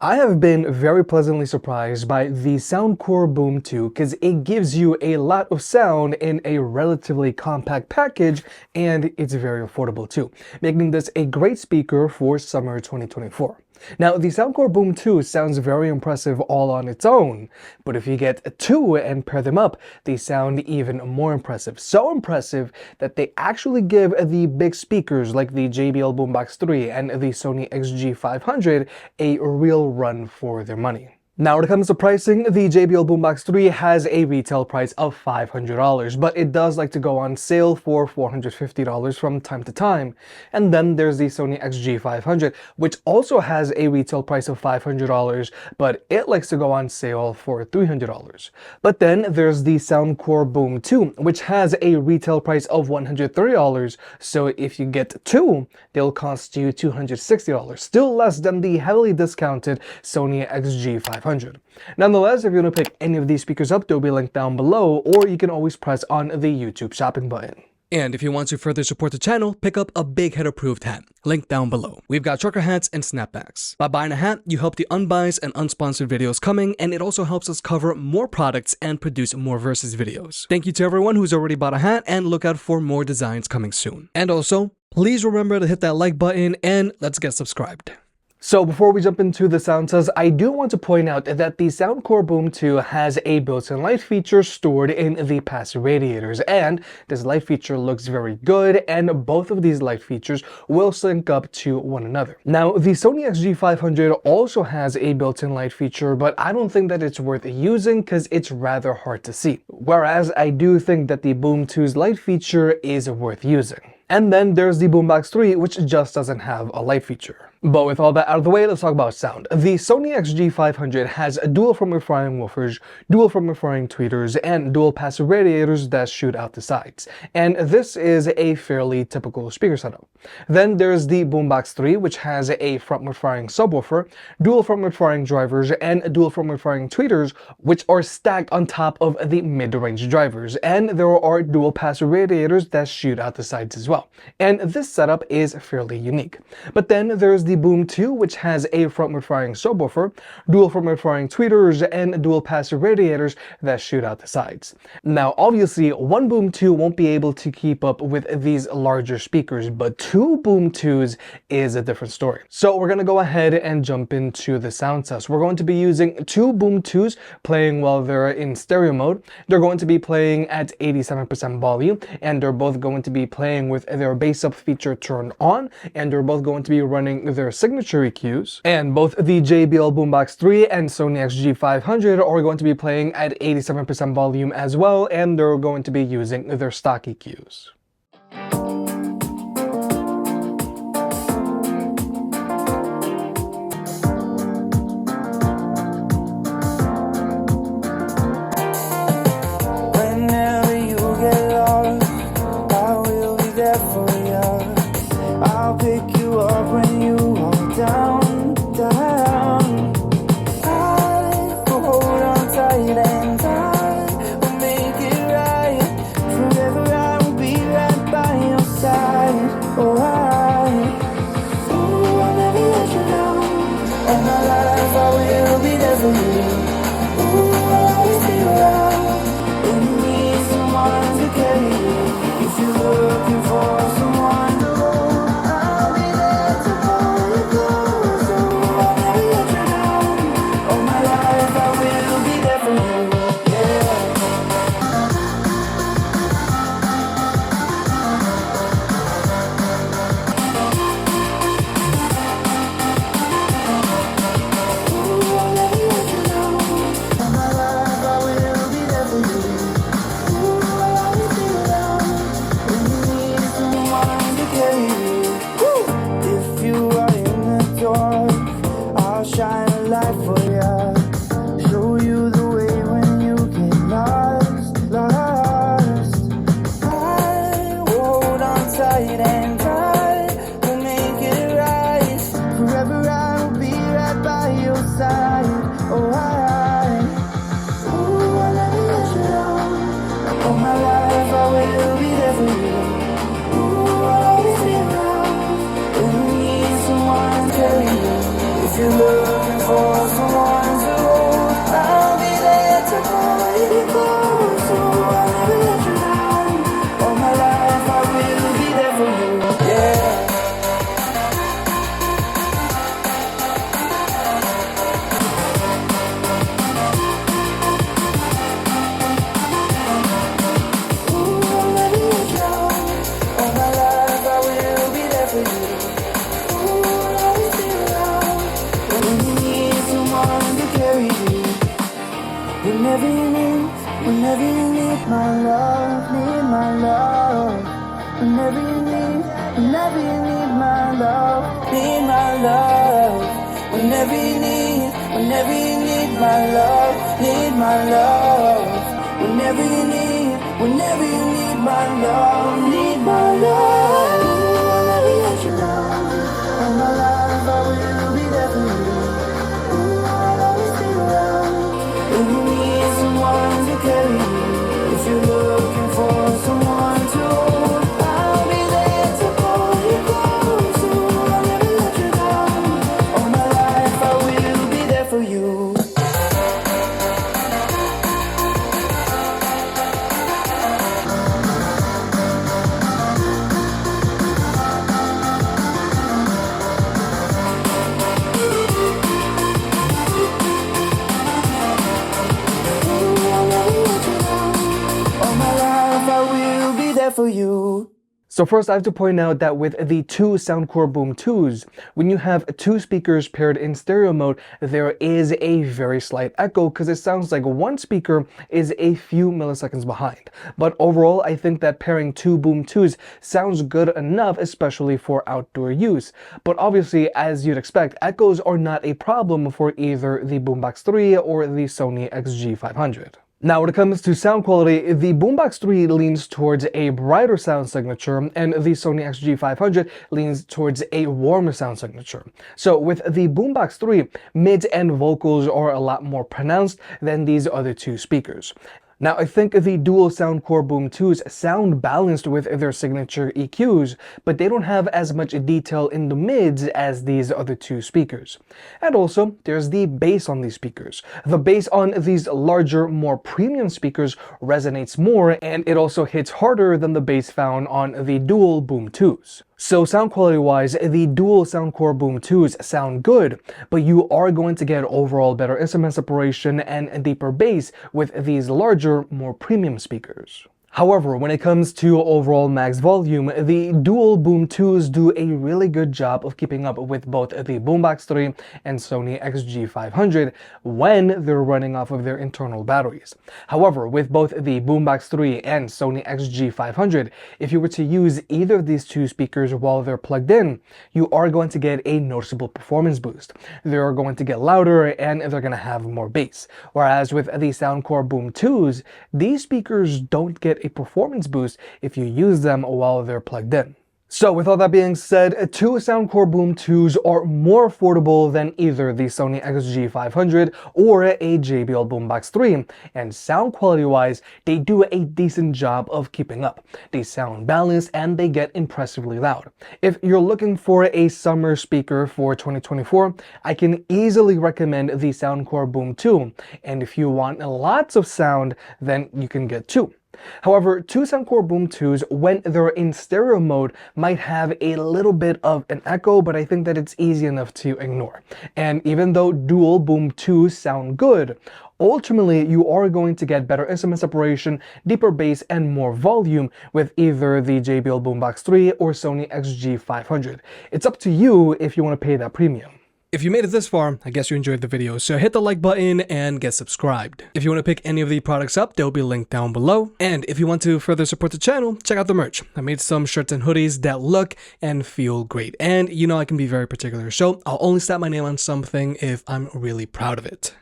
I have been very pleasantly surprised by the Soundcore Boom 2 because it gives you a lot of sound in a relatively compact package, and it's very affordable too, making this a great speaker for summer 2024. Now, the Soundcore Boom 2 sounds very impressive all on its own, but if you get two and pair them up, they sound even more impressive. So impressive that they actually give the big speakers like the JBL Boombox 3 and the Sony XG500 a real run for their money. Now, when it comes to pricing, the JBL Boombox 3 has a retail price of $500, but it does like to go on sale for $450 from time to time. And then there's the Sony XG500, which also has a retail price of $500, but it likes to go on sale for $300. But then there's the Soundcore Boom 2, which has a retail price of $130, so if you get two, they'll cost you $260, still less than the heavily discounted Sony XG500. Nonetheless, if you want to pick any of these speakers up, they'll be linked down below, or you can always press on the YouTube shopping button. And if you want to further support the channel, pick up a Big Head approved hat, linked down below. We've got trucker hats and snapbacks. By buying a hat, you help the unbiased and unsponsored videos coming, and it also helps us cover more products and produce more versus videos. Thank you to everyone who's already bought a hat, and look out for more designs coming soon. And also, please remember to hit that like button, and let's get subscribed. So before we jump into the sound test, I do want to point out that the Soundcore Boom 2 has a built-in light feature stored in the passive radiators, and this light feature looks very good, and both of these light features will sync up to one another. Now, the Sony XG500 also has a built-in light feature, but I don't think that it's worth using because it's rather hard to see. Whereas I do think that the Boom 2's light feature is worth using. And then there's the Boombox 3, which just doesn't have a light feature. But with all that out of the way, let's talk about sound. The Sony XG500 has dual front-referring woofers, dual front-referring tweeters, and dual passive radiators that shoot out the sides. And this is a fairly typical speaker setup. Then there's the Boombox 3, which has a front-referring subwoofer, dual front-referring drivers, and dual front-referring tweeters, which are stacked on top of the mid-range drivers. And there are dual passive radiators that shoot out the sides as well. And this setup is fairly unique. But then there's the Boom 2, which has a front-referring subwoofer, dual front-referring tweeters, and dual passive radiators that shoot out the sides. Now, obviously, one Boom 2 won't be able to keep up with these larger speakers, but two Boom 2s is a different story. So we're going to go ahead and jump into the sound test. We're going to be using two Boom 2s playing while they're in stereo mode. They're going to be playing at 87% volume, and they're both going to be playing with their bass up feature turned on, and they're both going to be running their signature EQs. And both the JBL Boombox 3 and Sony XG500 are going to be playing at 87% volume as well, and they're going to be using their stock EQs. If you're looking for someone to carry you. Whenever you need my love, need my love. Whenever you need my love, need my love. Whenever you need my love, need my love. Whenever you need my love, need my love. I'll never let you down. All my life I will be there for you. I'll always be around. If you need someone to carry you, if you're looking for someone to hold, I'll be there to hold you close. I'll never let you down. All my life I will be there for you. For you. So first I have to point out that with the two Soundcore Boom 2's, when you have two speakers paired in stereo mode, there is a very slight echo because it sounds like one speaker is a few milliseconds behind. But overall, I think that pairing two Boom 2's sounds good enough, especially for outdoor use. But obviously, as you'd expect, echoes are not a problem for either the Boombox 3 or the Sony XG500. Now, when it comes to sound quality, the Boombox 3 leans towards a brighter sound signature, and the Sony XG500 leans towards a warmer sound signature. So with the Boombox 3, mids and vocals are a lot more pronounced than these other two speakers. Now, I think the dual Soundcore Boom 2's sound balanced with their signature EQs, but they don't have as much detail in the mids as these other two speakers. And also, there's the bass on these speakers. The bass on these larger, more premium speakers resonates more, and it also hits harder than the bass found on the dual Boom 2's. So sound quality wise, the dual Soundcore Boom 2's sound good, but you are going to get overall better instrument separation and deeper bass with these larger, more premium speakers. However, when it comes to overall max volume, the dual Boom 2's do a really good job of keeping up with both the Boombox 3 and Sony XG500 when they're running off of their internal batteries. However, with both the Boombox 3 and Sony XG500, if you were to use either of these two speakers while they're plugged in, you are going to get a noticeable performance boost. They're going to get louder and they're going to have more bass. Whereas with the Soundcore Boom 2's, these speakers don't get a performance boost if you use them while they're plugged in. So with all that being said, two Soundcore Boom 2's are more affordable than either the Sony XG500 or a JBL Boombox 3, and sound quality wise, they do a decent job of keeping up. They sound balanced and they get impressively loud. If you're looking for a summer speaker for 2024, I can easily recommend the Soundcore Boom 2, and if you want lots of sound, then you can get two. However, two Soundcore Boom 2's, when they're in stereo mode, might have a little bit of an echo, but I think that it's easy enough to ignore. And even though dual Boom 2's sound good, ultimately you are going to get better instrument separation, deeper bass, and more volume with either the JBL Boombox 3 or Sony XG500. It's up to you if you want to pay that premium. If you made it this far, I guess you enjoyed the video, so hit the like button and get subscribed. If you want to pick any of the products up, they'll be linked down below. And if you want to further support the channel, check out the merch. I made some shirts and hoodies that look and feel great. And you know I can be very particular, so I'll only slap my name on something if I'm really proud of it.